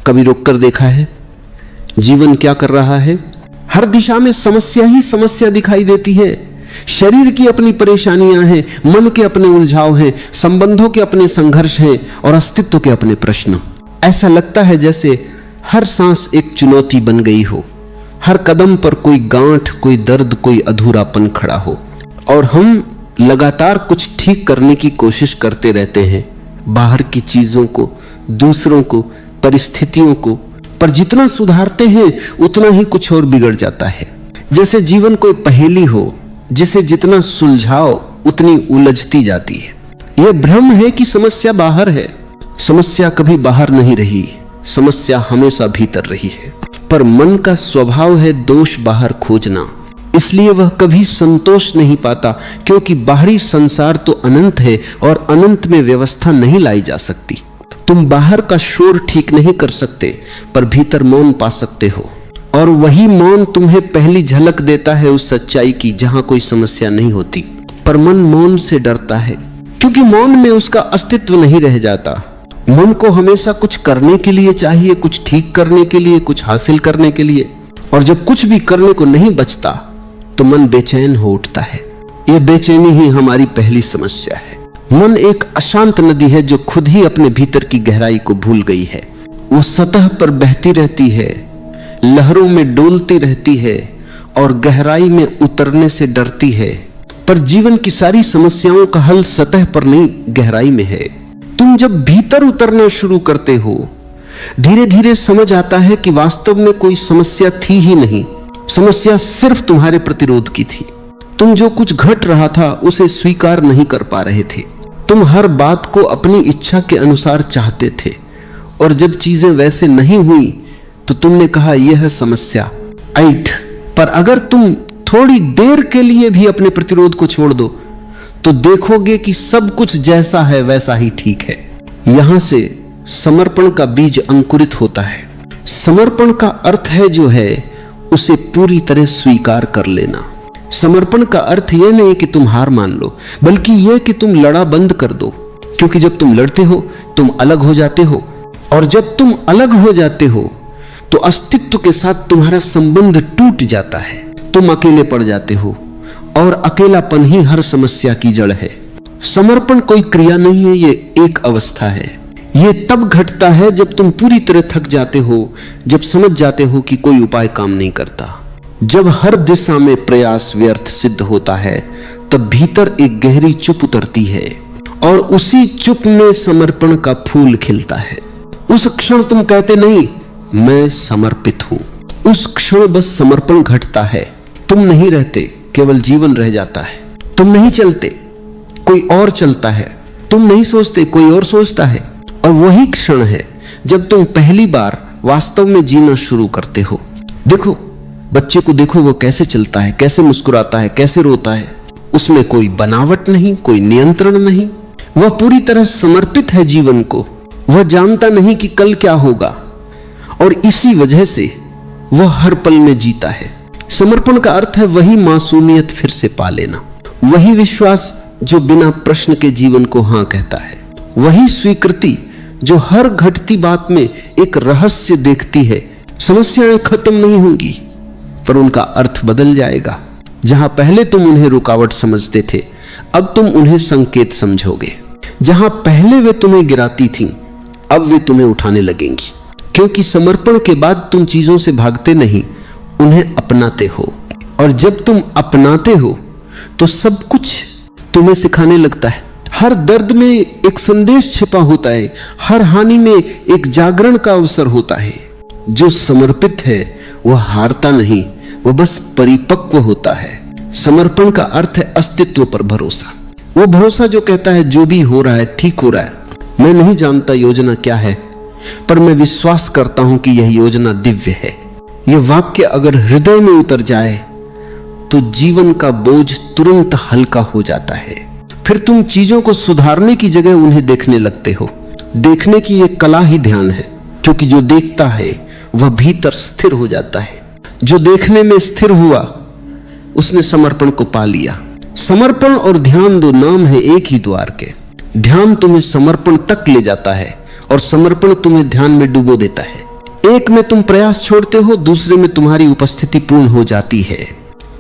कभी रुक कर देखा है जीवन क्या कर रहा है? हर दिशा में समस्या ही समस्या दिखाई देती है। शरीर की अपनी परेशानियां हैं, मन के अपने उलझाव हैं, संबंधों के अपने संघर्ष हैं और अस्तित्व के अपने प्रश्न। ऐसा लगता है जैसे हर सांस एक चुनौती बन गई हो, हर कदम पर कोई गांठ, कोई दर्द, कोई अधूरापन खड़ा हो और हम लगातार कुछ ठीक करने की कोशिश करते रहते हैं, बाहर की चीजों को, दूसरों को, परिस्थितियों को। पर जितना सुधारते हैं उतना ही कुछ और बिगड़ जाता है। जैसे जीवन कोई पहेली हो जिसे जितना सुलझाओ उतनी उलझती जाती है। यह भ्रम है कि समस्या बाहर है। समस्या कभी बाहर नहीं रही, समस्या हमेशा भीतर रही है। पर मन का स्वभाव है दोष बाहर खोजना, इसलिए वह कभी संतोष नहीं पाता, क्योंकि बाहरी संसार तो अनंत है और अनंत में व्यवस्था नहीं लाई जा सकती। तुम बाहर का शोर ठीक नहीं कर सकते, पर भीतर मौन पा सकते हो, और वही मौन तुम्हें पहली झलक देता है उस सच्चाई की जहां कोई समस्या नहीं होती। पर मन मौन से डरता है, क्योंकि मौन में उसका अस्तित्व नहीं रह जाता। मन को हमेशा कुछ करने के लिए चाहिए, कुछ ठीक करने के लिए, कुछ हासिल करने के लिए, और जब कुछ भी करने को नहीं बचता तो मन बेचैन हो उठता है। यह बेचैनी ही हमारी पहली समस्या है। मन एक अशांत नदी है जो खुद ही अपने भीतर की गहराई को भूल गई है। वो सतह पर बहती रहती है, लहरों में डोलती रहती है और गहराई में उतरने से डरती है। पर जीवन की सारी समस्याओं का हल सतह पर नहीं, गहराई में है। तुम जब भीतर उतरना शुरू करते हो, धीरे धीरे समझ आता है कि वास्तव में कोई समस्या थी ही नहीं। समस्या सिर्फ तुम्हारे प्रतिरोध की थी। तुम जो कुछ घट रहा था उसे स्वीकार नहीं कर पा रहे थे। तुम हर बात को अपनी इच्छा के अनुसार चाहते थे, और जब चीजें वैसे नहीं हुई तो तुमने कहा यह है समस्या, ऐठ। पर अगर तुम थोड़ी देर के लिए भी अपने प्रतिरोध को छोड़ दो तो देखोगे कि सब कुछ जैसा है वैसा ही ठीक है। यहां से समर्पण का बीज अंकुरित होता है। समर्पण का अर्थ है जो है उसे पूरी तरह स्वीकार कर लेना। समर्पण का अर्थ यह नहीं कि तुम हार मान लो, बल्कि यह कि तुम लड़ा बंद कर दो। क्योंकि जब तुम लड़ते हो तुम अलग हो जाते हो, और जब तुम अलग हो जाते हो तो अस्तित्व के साथ तुम्हारा संबंध टूट जाता है। तुम अकेले पड़ जाते हो, और अकेलापन ही हर समस्या की जड़ है। समर्पण कोई क्रिया नहीं है, ये एक अवस्था है। ये तब घटता है जब तुम पूरी तरह थक जाते हो, जब समझ जाते हो कि कोई उपाय काम नहीं करता, जब हर दिशा में प्रयास व्यर्थ सिद्ध होता है, तब भीतर एक गहरी चुप उतरती है, और उसी चुप में समर्पण का फूल खिलता है। उस क्षण तुम कहते नहीं मैं समर्पित हूं, उस क्षण बस समर्पण घटता है। तुम नहीं रहते, केवल जीवन रह जाता है। तुम नहीं चलते, कोई और चलता है। तुम नहीं सोचते, कोई और सोचता है। और वही क्षण है जब तुम पहली बार वास्तव में जीना शुरू करते हो। देखो बच्चे को, देखो वो कैसे चलता है, कैसे मुस्कुराता है, कैसे रोता है। उसमें कोई बनावट नहीं, कोई नियंत्रण नहीं। वह पूरी तरह समर्पित है जीवन को। वह जानता नहीं कि कल क्या होगा, और इसी वजह से वह हर पल में जीता है। समर्पण का अर्थ है वही मासूमियत फिर से पा लेना, वही विश्वास जो बिना प्रश्न के जीवन को हां कहता है, वही स्वीकृति जो हर घटती बात में एक रहस्य देखती है। समस्याएं खत्म नहीं होंगी, पर उनका अर्थ बदल जाएगा। जहां पहले तुम उन्हें रुकावट समझते थे, अब तुम उन्हें संकेत समझोगे। जहां पहले वे तुम्हें गिराती थीं, अब वे तुम्हें उठाने लगेंगी। क्योंकि समर्पण के बाद तुम चीजों से भागते नहीं, उन्हें अपनाते हो। और जब तुम अपनाते हो तो सब कुछ तुम्हें सिखाने लगता है। हर दर्द में एक संदेश छिपा होता है, हर हानि में एक जागरण का अवसर होता है। जो समर्पित है वह हारता नहीं, वह बस परिपक्व होता है। समर्पण का अर्थ है अस्तित्व पर भरोसा। वो भरोसा जो कहता है जो भी हो रहा है ठीक हो रहा है। मैं नहीं जानता योजना क्या है, पर मैं विश्वास करता हूं कि यह योजना दिव्य है। यह वाक्य अगर हृदय में उतर जाए तो जीवन का बोझ तुरंत हल्का हो जाता है। फिर तुम चीजों को सुधारने की जगह उन्हें देखने लगते हो। देखने की यह कला ही ध्यान है, क्योंकि जो देखता है वह भीतर स्थिर हो जाता है। जो देखने में स्थिर हुआ उसने समर्पण को पा लिया। समर्पण और ध्यान दो नाम है एक ही द्वार के। ध्यान तुम्हें समर्पण तक ले जाता है और समर्पण तुम्हें ध्यान में डुबो देता है। एक में तुम प्रयास छोड़ते हो, दूसरे में तुम्हारी उपस्थिति पूर्ण हो जाती है।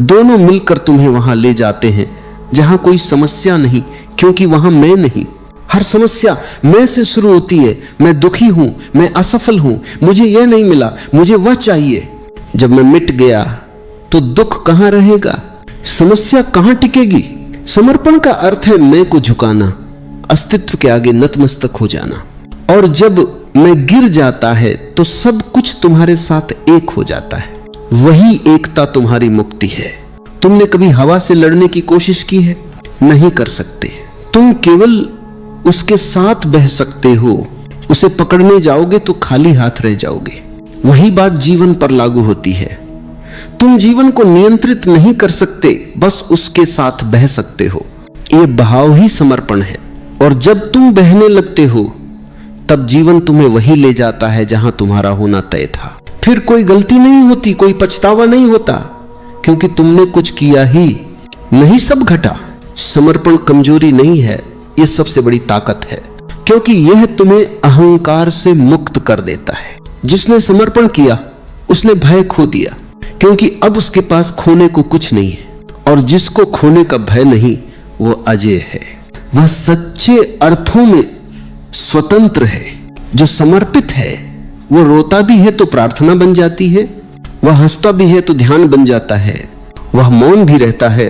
दोनों मिलकर तुम्हें वहां ले जाते हैं जहां कोई समस्या नहीं, क्योंकि वहां मैं नहीं। हर समस्या मैं से शुरू होती है। मैं दुखी हूं, मैं असफल हूं, मुझे यह नहीं मिला, मुझे वह चाहिए। जब मैं मिट गया तो दुख कहां रहेगा, समस्या कहां टिकेगी। समर्पण का अर्थ है मैं को झुकाना, अस्तित्व के आगे नतमस्तक हो जाना। और जब मैं गिर जाता है तो सब कुछ तुम्हारे साथ एक हो जाता है। वही एकता तुम्हारी मुक्ति है। तुमने कभी हवा से लड़ने की कोशिश की है? नहीं कर सकते। तुम केवल उसके साथ बह सकते हो। उसे पकड़ने जाओगे तो खाली हाथ रह जाओगे। वही बात जीवन पर लागू होती है। तुम जीवन को नियंत्रित नहीं कर सकते, बस उसके साथ बह सकते हो। यह बहाव ही समर्पण है। और जब तुम बहने लगते हो तब जीवन तुम्हें वही ले जाता है जहां तुम्हारा होना तय था। फिर कोई गलती नहीं होती, कोई पछतावा नहीं होता, क्योंकि तुमने कुछ किया ही नहीं, सब घटा। समर्पण कमजोरी नहीं है, यह सबसे बड़ी ताकत है, क्योंकि यह तुम्हें अहंकार से मुक्त कर देता है। जिसने समर्पण किया उसने भय खो दिया, क्योंकि अब उसके पास खोने को कुछ नहीं है। और जिसको खोने का भय नहीं वो अजय है। वह सच्चे अर्थों में स्वतंत्र है। जो समर्पित है वो रोता भी है तो प्रार्थना बन जाती है, वह हंसता भी है तो ध्यान बन जाता है, वह मौन भी रहता है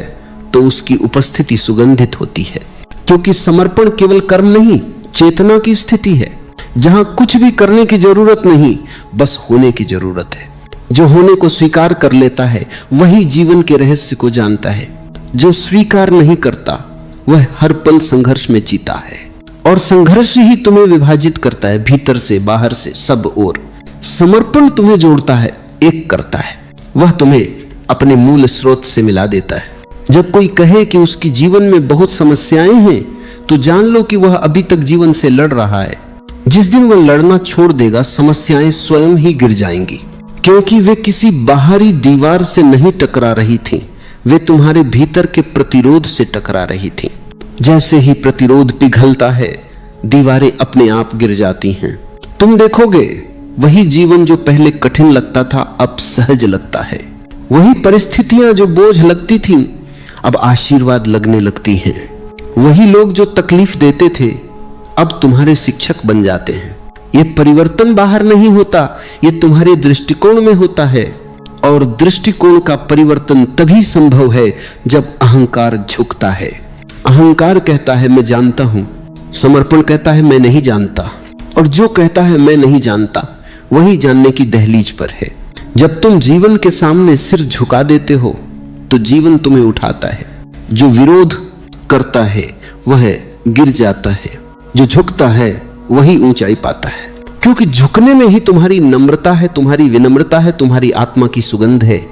तो उसकी उपस्थिति सुगंधित होती है। क्योंकि समर्पण केवल कर्म नहीं, चेतना की स्थिति है, जहां कुछ भी करने की जरूरत नहीं, बस होने की जरूरत है। जो होने को स्वीकार कर लेता है वही जीवन के रहस्य को जानता है। जो स्वीकार नहीं करता वह हर पल संघर्ष में जीता है। और संघर्ष ही तुम्हें विभाजित करता है, भीतर से बाहर से सब ओर। समर्पण तुम्हें जोड़ता है, एक करता है। वह तुम्हें अपने मूल स्रोत से मिला देता है। जब कोई कहे कि उसकी जीवन में बहुत समस्याएं हैं तो जान लो कि वह अभी तक जीवन से लड़ रहा है। जिस दिन वह लड़ना छोड़ देगा समस्याएं स्वयं ही गिर जाएंगी, क्योंकि वे किसी बाहरी दीवार से नहीं टकरा रही थीं, वे तुम्हारे भीतर के प्रतिरोध से टकरा रही थीं। जैसे ही प्रतिरोध पिघलता है दीवारें अपने आप गिर जाती हैं। तुम देखोगे वही जीवन जो पहले कठिन लगता था अब सहज लगता है। वही परिस्थितियां जो बोझ लगती थीं अब आशीर्वाद लगने लगती हैं। वही लोग जो तकलीफ देते थे अब तुम्हारे शिक्षक बन जाते हैं। यह परिवर्तन बाहर नहीं होता, यह तुम्हारे दृष्टिकोण में होता है। और दृष्टिकोण का परिवर्तन तभी संभव है जब अहंकार झुकता है। अहंकार कहता है मैं जानता हूं, समर्पण कहता है मैं नहीं जानता। और जो कहता है मैं नहीं जानता वही जानने की दहलीज पर है। जब तुम जीवन के सामने सिर झुका देते हो तो जीवन तुम्हें उठाता है। जो विरोध करता है वह गिर जाता है, जो झुकता है वही ऊंचाई पाता है। क्योंकि झुकने में ही तुम्हारी नम्रता है, तुम्हारी विनम्रता है, तुम्हारी आत्मा की सुगंध है।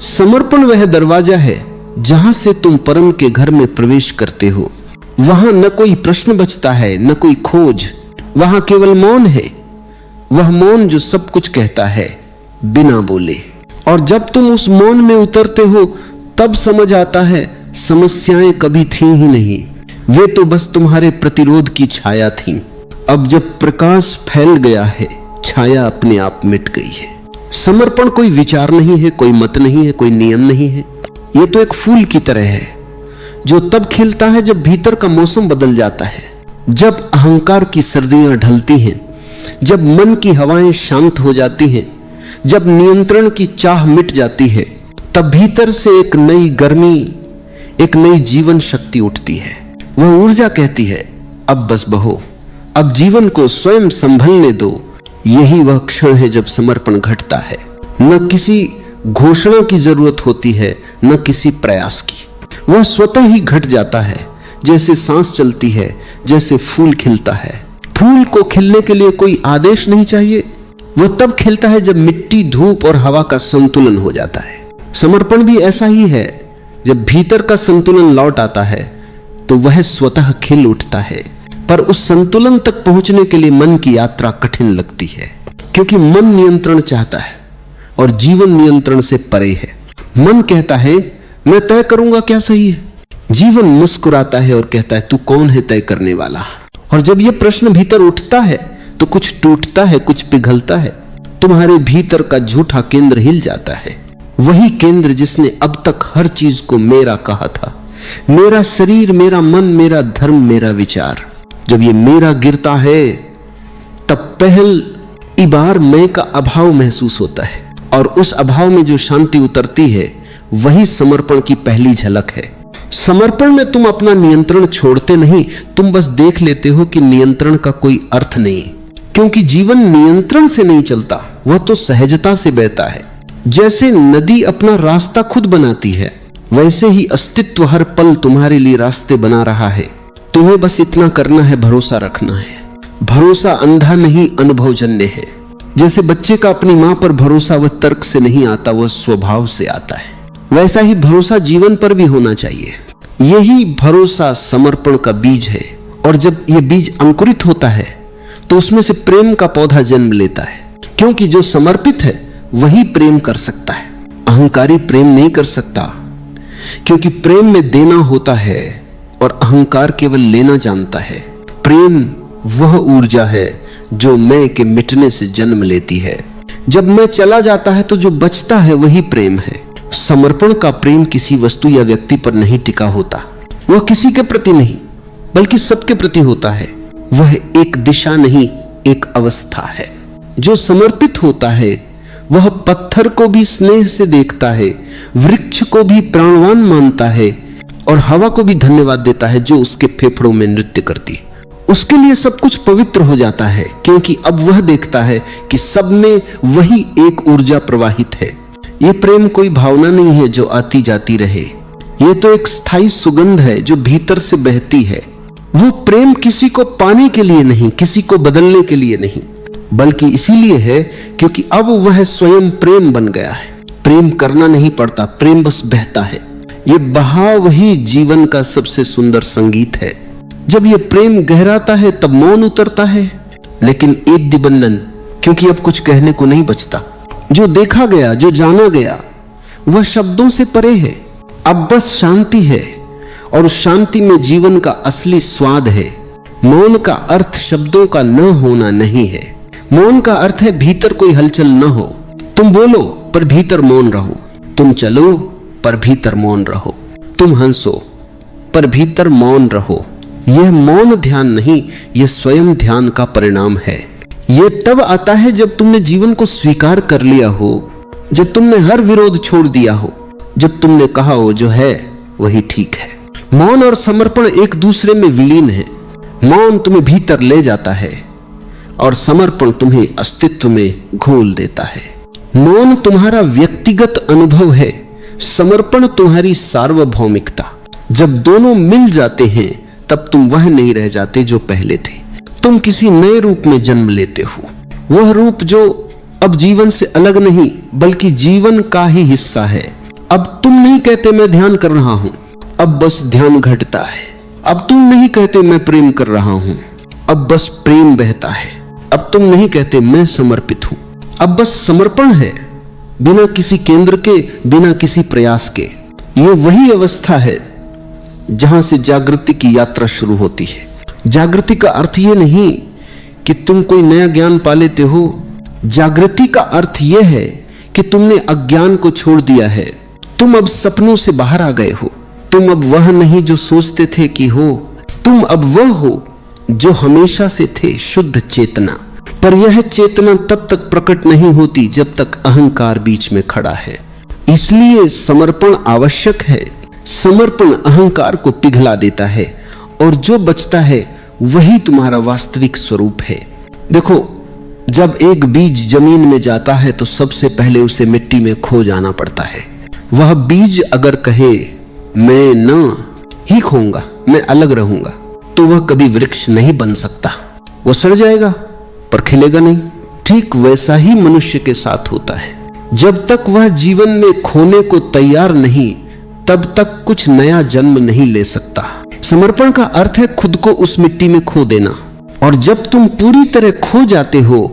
समर्पण वह दरवाजा है जहां से तुम परम के घर में प्रवेश करते हो। वहां न कोई प्रश्न बचता है, न कोई खोज, वहां केवल मौन है। वह मौन जो सब कुछ कहता है बिना बोले। और जब तुम उस मौन में उतरते हो तब समझ आता है समस्याएं कभी थी ही नहीं, वे तो बस तुम्हारे प्रतिरोध की छाया थीं। अब जब प्रकाश फैल गया है छाया अपने आप मिट गई है। समर्पण कोई विचार नहीं है, कोई मत नहीं है, कोई नियम नहीं है। यह तो एक फूल की तरह है जो तब खिलता है जब भीतर का मौसम बदल जाता है, जब अहंकार की सर्दियां ढलती हैं, जब मन की हवाएं शांत हो जाती हैं, जब नियंत्रण की चाह मिट जाती है, तब भीतर से एक नई गर्मी, एक नई जीवन शक्ति उठती है। वह ऊर्जा कहती है अब बस बहो, अब जीवन को स्वयं संभलने दो। यही वह क्षण है जब समर्पण घटता है। न किसी घोषणा की जरूरत होती है, न किसी प्रयास की। वह स्वतः ही घट जाता है, जैसे सांस चलती है, जैसे फूल खिलता है। फूल को खिलने के लिए कोई आदेश नहीं चाहिए। वह तब खिलता है जब मिट्टी, धूप और हवा का संतुलन हो जाता है। समर्पण भी ऐसा ही है। जब भीतर का संतुलन लौट आता है तो वह स्वतः खिल उठता है। पर उस संतुलन तक पहुंचने के लिए मन की यात्रा कठिन लगती है, क्योंकि मन नियंत्रण चाहता है और जीवन नियंत्रण से परे है। मन कहता है मैं तय करूंगा क्या सही है। जीवन मुस्कुराता है और कहता है तू कौन है तय करने वाला। और जब यह प्रश्न भीतर उठता है तो कुछ टूटता है, कुछ पिघलता है। तुम्हारे भीतर का झूठा केंद्र हिल जाता है। वही केंद्र जिसने अब तक हर चीज को मेरा कहा था, मेरा शरीर, मेरा मन, मेरा धर्म, मेरा विचार। जब ये मेरा गिरता है तब पहली बार मैं का अभाव महसूस होता है, और उस अभाव में जो शांति उतरती है वही समर्पण की पहली झलक है। समर्पण में तुम अपना नियंत्रण छोड़ते नहीं, तुम बस देख लेते हो कि नियंत्रण का कोई अर्थ नहीं, क्योंकि जीवन नियंत्रण से नहीं चलता, वह तो सहजता से बहता है। जैसे नदी अपना रास्ता खुद बनाती है, वैसे ही अस्तित्व हर पल तुम्हारे लिए रास्ते बना रहा है। तुम्हें बस इतना करना है, भरोसा रखना है। भरोसा अंधा नहीं, अनुभवजन्य है। जैसे बच्चे का अपनी मां पर भरोसा वह तर्क से नहीं आता, वह स्वभाव से आता है, वैसा ही भरोसा जीवन पर भी होना चाहिए। यही भरोसा समर्पण का बीज है, और जब यह बीज अंकुरित होता है तो उसमें से प्रेम का पौधा जन्म लेता है, क्योंकि जो समर्पित है वही प्रेम कर सकता है। अहंकारी प्रेम नहीं कर सकता, क्योंकि प्रेम में देना होता है और अहंकार केवल लेना जानता है। प्रेम वह ऊर्जा है जो मैं के मिटने से जन्म लेती है। जब मैं चला जाता है तो जो बचता है वही प्रेम है। समर्पण का प्रेम किसी वस्तु या व्यक्ति पर नहीं टिका होता, वह किसी के प्रति नहीं बल्कि सबके प्रति होता है। वह एक दिशा नहीं, एक अवस्था है। जो समर्पित होता है वह पत्थर को भी स्नेह से देखता है, वृक्ष को भी प्राणवान मानता है, और हवा को भी धन्यवाद देता है जो उसके फेफड़ों में नृत्य करती है। उसके लिए सब कुछ पवित्र हो जाता है, क्योंकि अब वह देखता है कि सब में वही एक ऊर्जा प्रवाहित है। ये प्रेम कोई भावना नहीं है जो आती जाती रहे, ये तो एक स्थायी सुगंध है जो भीतर से बहती है। वो प्रेम किसी को पाने के लिए नहीं, किसी को बदलने के लिए नहीं, बल्कि इसीलिए है क्योंकि अब वह स्वयं प्रेम बन गया है। प्रेम करना नहीं पड़ता, प्रेम बस बहता है। ये बहाव ही जीवन का सबसे सुंदर संगीत है। जब ये प्रेम गहराता है तब मौन उतरता है, लेकिन एक दिबंधन, क्योंकि अब कुछ कहने को नहीं बचता। जो देखा गया, जो जाना गया, वह शब्दों से परे है। अब बस शांति है, और उस शांति में जीवन का असली स्वाद है। मौन का अर्थ शब्दों का न होना नहीं है। मौन का अर्थ है भीतर कोई हलचल न हो। तुम बोलो पर भीतर मौन रहो, तुम चलो पर भीतर मौन रहो, तुम हंसो पर भीतर मौन रहो। यह मौन ध्यान नहीं, यह स्वयं ध्यान का परिणाम है। यह तब आता है जब तुमने जीवन को स्वीकार कर लिया हो, जब तुमने हर विरोध छोड़ दिया हो, जब तुमने कहा हो जो है वही ठीक है। मौन और समर्पण एक दूसरे में विलीन है। मौन तुम्हें भीतर ले जाता है और समर्पण तुम्हें अस्तित्व में घोल देता है। मौन तुम्हारा व्यक्तिगत अनुभव है, समर्पण तुम्हारी सार्वभौमिकता। जब दोनों मिल जाते हैं तब तुम वह नहीं रह जाते जो पहले थे। तुम किसी नए रूप में जन्म लेते हो, वह रूप जो अब जीवन से अलग नहीं बल्कि जीवन का ही हिस्सा है। अब तुम नहीं कहते मैं ध्यान कर रहा हूं, अब बस ध्यान घटता है। अब तुम नहीं कहते मैं प्रेम कर रहा हूं, अब बस प्रेम बहता है। अब तुम नहीं कहते मैं समर्पित हूं, अब बस समर्पण है, बिना किसी केंद्र के, बिना किसी प्रयास के। ये वही अवस्था है जहां से जागृति की यात्रा शुरू होती है। जागृति का अर्थ ये नहीं कि तुम कोई नया ज्ञान पा लेते हो। जागृति का अर्थ यह है कि तुमने अज्ञान को छोड़ दिया है। तुम अब सपनों से बाहर आ गए हो। तुम अब वह नहीं जो सोचते थे कि हो, तुम अब वह हो जो हमेशा से थे, शुद्ध चेतना। पर यह चेतना तब तक प्रकट नहीं होती जब तक अहंकार बीच में खड़ा है। इसलिए समर्पण आवश्यक है। समर्पण अहंकार को पिघला देता है, और जो बचता है वही तुम्हारा वास्तविक स्वरूप है। देखो, जब एक बीज जमीन में जाता है तो सबसे पहले उसे मिट्टी में खो जाना पड़ता है। वह बीज अगर कहे मैं न ही खोऊंगा, मैं अलग रहूंगा, तो वह कभी वृक्ष नहीं बन सकता। वह सड़ जाएगा पर खिलेगा नहीं। ठीक वैसा ही मनुष्य के साथ होता है। जब तक वह जीवन में खोने को तैयार नहीं, तब तक कुछ नया जन्म नहीं ले सकता। समर्पण का अर्थ है खुद को उस मिट्टी में खो देना, और जब तुम पूरी तरह खो जाते हो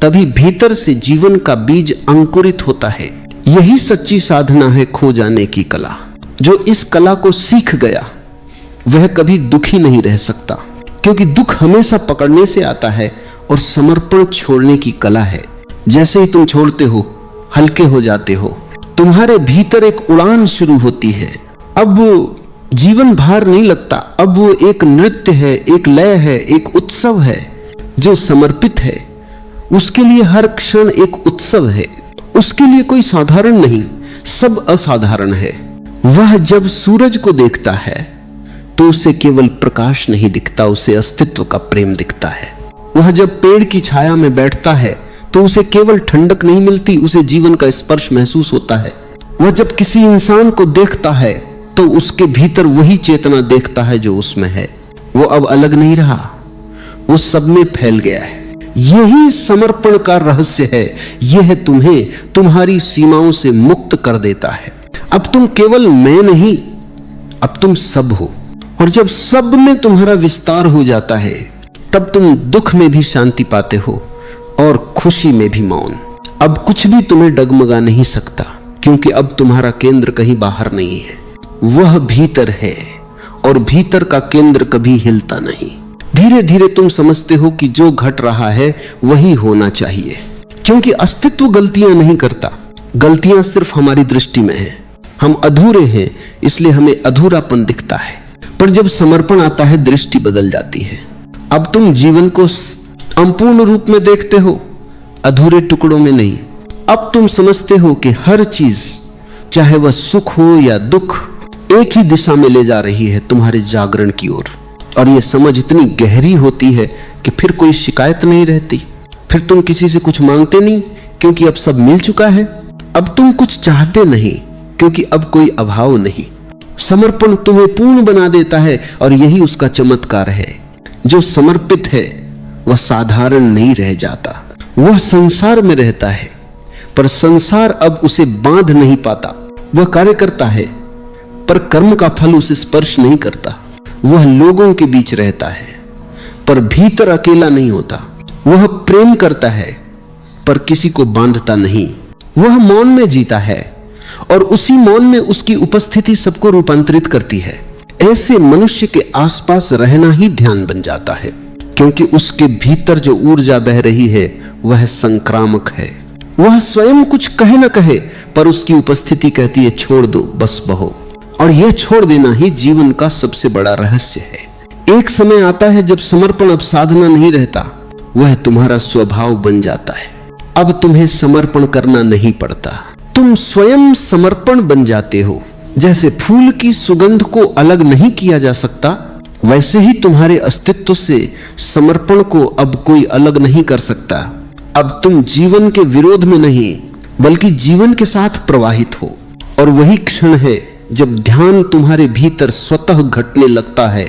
तभी भीतर से जीवन का बीज अंकुरित होता है। यही सच्ची साधना है, खो जाने की कला। जो इस कला को सीख गया वह कभी दुखी नहीं रह सकता, क्योंकि दुख हमेशा पकड़ने से आता है और समर्पण छोड़ने की कला है। जैसे ही तुम छोड़ते हो हल्के हो जाते हो। तुम्हारे भीतर एक उड़ान शुरू होती है। अब जीवन भार नहीं लगता, अब वो एक नृत्य है, एक लय है, एक उत्सव है जो समर्पित है। उसके लिए हर क्षण एक उत्सव है। उसके लिए कोई साधारण नहीं, सब असाधारण है। वह जब सूरज को देखता है तो उसे केवल प्रकाश नहीं दिखता, उसे अस्तित्व का प्रेम दिखता है। वह जब पेड़ की छाया में बैठता है तो उसे केवल ठंडक नहीं मिलती, उसे जीवन का स्पर्श महसूस होता है। वह जब किसी इंसान को देखता है तो उसके भीतर वही चेतना देखता है जो उसमें है। वो अब अलग नहीं रहा, वो सब में फैल गया है। यही समर्पण का रहस्य है। यह तुम्हें तुम्हारी सीमाओं से मुक्त कर देता है। अब तुम केवल मैं नहीं, अब तुम सब हो। और जब सब में तुम्हारा विस्तार हो जाता है तब तुम दुख में भी शांति पाते हो और खुशी में भी मौन। अब कुछ भी तुम्हें डगमगा नहीं सकता, क्योंकि अब तुम्हारा केंद्र कहीं बाहर नहीं है, वह भीतर है और भीतर का केंद्र कभी हिलता नहीं। धीरे धीरे तुम समझते हो कि जो घट रहा है वही होना चाहिए, क्योंकि अस्तित्व गलतियां नहीं करता। गलतियां सिर्फ हमारी दृष्टि में है। हम अधूरे हैं, इसलिए हमें अधूरापन दिखता है। पर जब समर्पण आता है दृष्टि बदल जाती है। अब तुम जीवन को संपूर्ण रूप में देखते हो, अधूरे टुकड़ों में नहीं। अब तुम समझते हो कि हर चीज, चाहे वह सुख हो या दुख, एक ही दिशा में ले जा रही है, तुम्हारे जागरण की ओर। और यह समझ इतनी गहरी होती है कि फिर कोई शिकायत नहीं रहती। फिर तुम किसी से कुछ मांगते नहीं, क्योंकि अब सब मिल चुका है। अब तुम कुछ चाहते नहीं, क्योंकि अब कोई अभाव नहीं। समर्पण तुम्हें पूर्ण बना देता है और यही उसका चमत्कार है। जो समर्पित है वह साधारण नहीं रह जाता। वह संसार में रहता है, पर संसार अब उसे बांध नहीं पाता। वह कार्य करता है, पर कर्म का फल उसे स्पर्श नहीं करता। वह लोगों के बीच रहता है, पर भीतर अकेला नहीं होता। वह प्रेम करता है, पर किसी को बांधता नहीं। वह मौन में जीता है और उसी मौन में उसकी उपस्थिति सबको रूपांतरित करती है। ऐसे मनुष्य के आसपास रहना ही ध्यान बन जाता है, क्योंकि उसके भीतर जो ऊर्जा बह रही है वह संक्रामक है। वह स्वयं कुछ कहे न कहे, पर उसकी उपस्थिति कहती है छोड़ दो, बस बहो। और यह छोड़ देना ही जीवन का सबसे बड़ा रहस्य है। एक समय आता है जब समर्पण अब साधना नहीं रहता, वह तुम्हारा स्वभाव बन जाता है। अब तुम्हें समर्पण करना नहीं पड़ता, तुम स्वयं समर्पण बन जाते हो। जैसे फूल की सुगंध को अलग नहीं किया जा सकता, वैसे ही तुम्हारे अस्तित्व से समर्पण को अब कोई अलग नहीं कर सकता। अब तुम जीवन के विरोध में नहीं, बल्कि जीवन के साथ प्रवाहित हो। और वही क्षण है जब ध्यान तुम्हारे भीतर स्वतः घटने लगता है।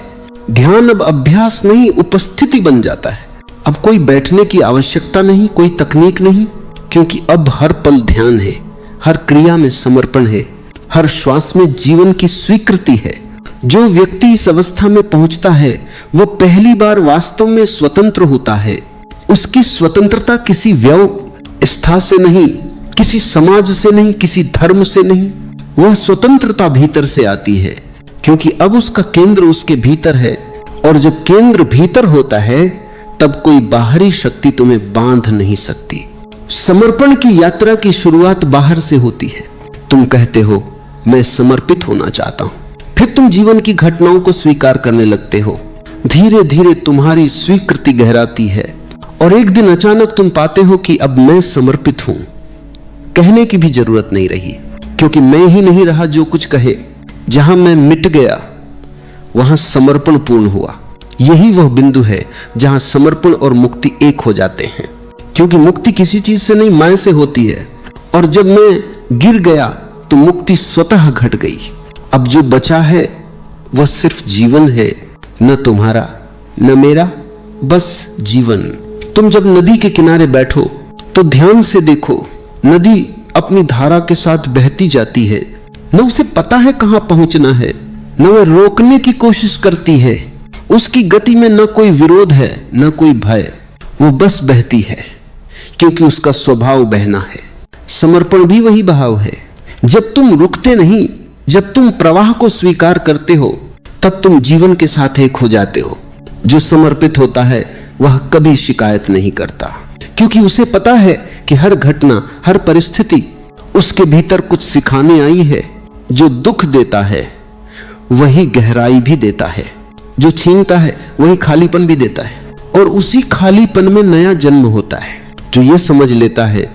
ध्यान अब अभ्यास नहीं, उपस्थिति बन जाता है। अब कोई बैठने की आवश्यकता नहीं, कोई तकनीक नहीं, क्योंकि अब हर पल ध्यान है, हर क्रिया में समर्पण है, हर श्वास में जीवन की स्वीकृति है। जो व्यक्ति इस अवस्था में पहुंचता है वह पहली बार वास्तव में स्वतंत्र होता है। उसकी स्वतंत्रता किसी व्यवस्था से नहीं, किसी समाज से नहीं, किसी धर्म से नहीं। वह स्वतंत्रता भीतर से आती है, क्योंकि अब उसका केंद्र उसके भीतर है। और जब केंद्र भीतर होता है तब कोई बाहरी शक्ति तुम्हें बांध नहीं सकती। समर्पण की यात्रा की शुरुआत बाहर से होती है। तुम कहते हो मैं समर्पित होना चाहता हूं, फिर तुम जीवन की घटनाओं को स्वीकार करने लगते हो। धीरे धीरे तुम्हारी स्वीकृति गहराती है और एक दिन अचानक तुम पाते हो कि अब मैं समर्पित हूं। कहने की भी जरूरत नहीं रही, क्योंकि मैं ही नहीं रहा जो कुछ कहे। जहां मैं मिट गया वहां समर्पण पूर्ण हुआ। यही वह बिंदु है जहां समर्पण और मुक्ति एक हो जाते हैं, क्योंकि मुक्ति किसी चीज से नहीं, मैं से होती है। और जब मैं गिर गया तो मुक्ति स्वतः घट गई। अब जो बचा है वह सिर्फ जीवन है, न तुम्हारा न मेरा, बस जीवन। तुम जब नदी के किनारे बैठो तो ध्यान से देखो, नदी अपनी धारा के साथ बहती जाती है। न उसे पता है कहां पहुंचना है, न वह रोकने की कोशिश करती है। उसकी गति में न कोई विरोध है न कोई भय, वो बस बहती है, क्योंकि उसका स्वभाव बहना है। समर्पण भी वही भाव है। जब तुम रुकते नहीं, जब तुम प्रवाह को स्वीकार करते हो, तब तुम जीवन के साथ एक हो जाते हो। जो समर्पित होता है वह कभी शिकायत नहीं करता, क्योंकि उसे पता है कि हर घटना, हर परिस्थिति उसके भीतर कुछ सिखाने आई है। जो दुख देता है वही गहराई भी देता है, जो छीनता है वही खालीपन भी देता है, और उसी खालीपन में नया जन्म होता है। जो ये समझ लेता है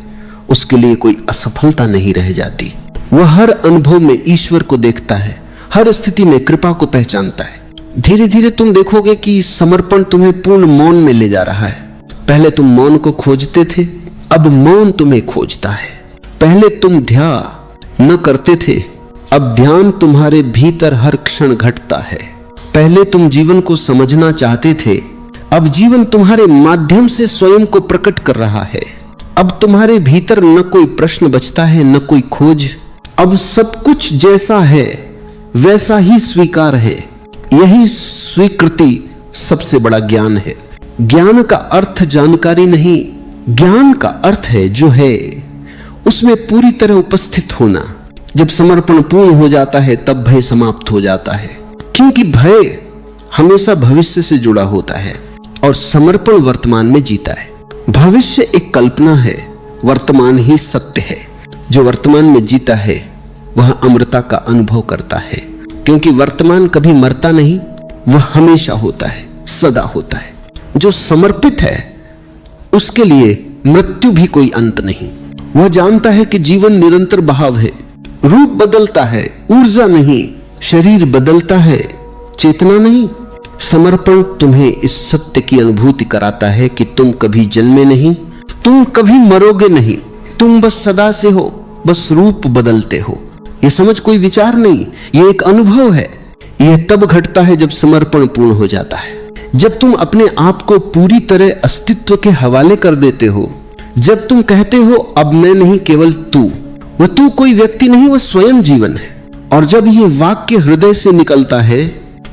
उसके लिए कोई असफलता नहीं रह जाती। वह हर अनुभव में ईश्वर को देखता है, हर स्थिति में कृपा को पहचानता है। धीरे धीरे तुम देखोगे कि समर्पण तुम्हें पूर्ण मौन में ले जा रहा है। पहले तुम मौन को खोजते थे, अब मौन तुम्हें खोजता है। पहले तुम ध्यान न करते थे, अब ध्यान तुम्हारे भीतर हर क्षण घटता है। पहले तुम जीवन को समझना चाहते थे, अब जीवन तुम्हारे माध्यम से स्वयं को प्रकट कर रहा है। अब तुम्हारे भीतर न कोई प्रश्न बचता है, न कोई खोज। अब सब कुछ जैसा है वैसा ही स्वीकार है। यही स्वीकृति सबसे बड़ा ज्ञान है। ज्ञान का अर्थ जानकारी नहीं, ज्ञान का अर्थ है जो है उसमें पूरी तरह उपस्थित होना। जब समर्पण पूर्ण हो जाता है तब भय समाप्त हो जाता है, क्योंकि भय हमेशा भविष्य से जुड़ा होता है और समर्पण वर्तमान में जीता है। भविष्य एक कल्पना है, वर्तमान ही सत्य है। जो वर्तमान में जीता है वह अमरता का अनुभव करता है, क्योंकि वर्तमान कभी मरता नहीं, वह हमेशा होता है, सदा होता है। जो समर्पित है उसके लिए मृत्यु भी कोई अंत नहीं। वह जानता है कि जीवन निरंतर बहाव है, रूप बदलता है, ऊर्जा नहीं। शरीर बदलता है, चेतना नहीं। समर्पण तुम्हें इस सत्य की अनुभूति कराता है कि तुम कभी जन्मे नहीं, तुम कभी मरोगे नहीं, तुम बस सदा से हो, बस रूप बदलते हो। यह समझ कोई विचार नहीं, यह एक अनुभव है। यह तब घटता है जब समर्पण पूर्ण हो जाता है, जब तुम अपने आप को पूरी तरह अस्तित्व के हवाले कर देते हो। जब तुम कहते हो अब मैं नहीं, केवल तू। वह तू कोई व्यक्ति नहीं, वह स्वयं जीवन है। और जब यह वाक्य हृदय से निकलता है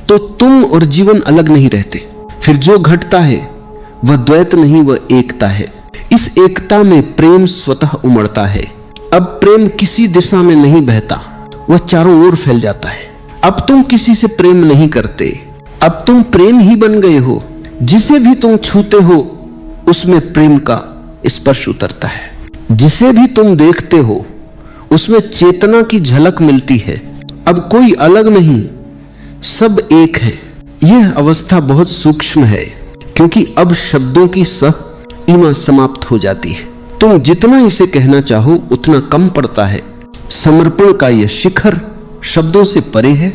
तो तुम और जीवन अलग नहीं रहते। फिर जो घटता है वह द्वैत नहीं, वह एकता है। इस एकता में प्रेम स्वतः उमड़ता है। अब प्रेम किसी दिशा में नहीं बहता, वह चारों ओर फैल जाता है। अब तुम किसी से प्रेम नहीं करते, अब तुम प्रेम ही बन गए हो। जिसे भी तुम छूते हो उसमें प्रेम का स्पर्श उतरता है। जिसे भी तुम देखते हो उसमें चेतना की झलक मिलती है। अब कोई अलग नहीं, सब एक है। यह अवस्था बहुत सूक्ष्म है, क्योंकि अब शब्दों की सीमा समाप्त हो जाती है। तुम जितना इसे कहना चाहो उतना कम पड़ता है। समर्पण का यह शिखर शब्दों से परे है,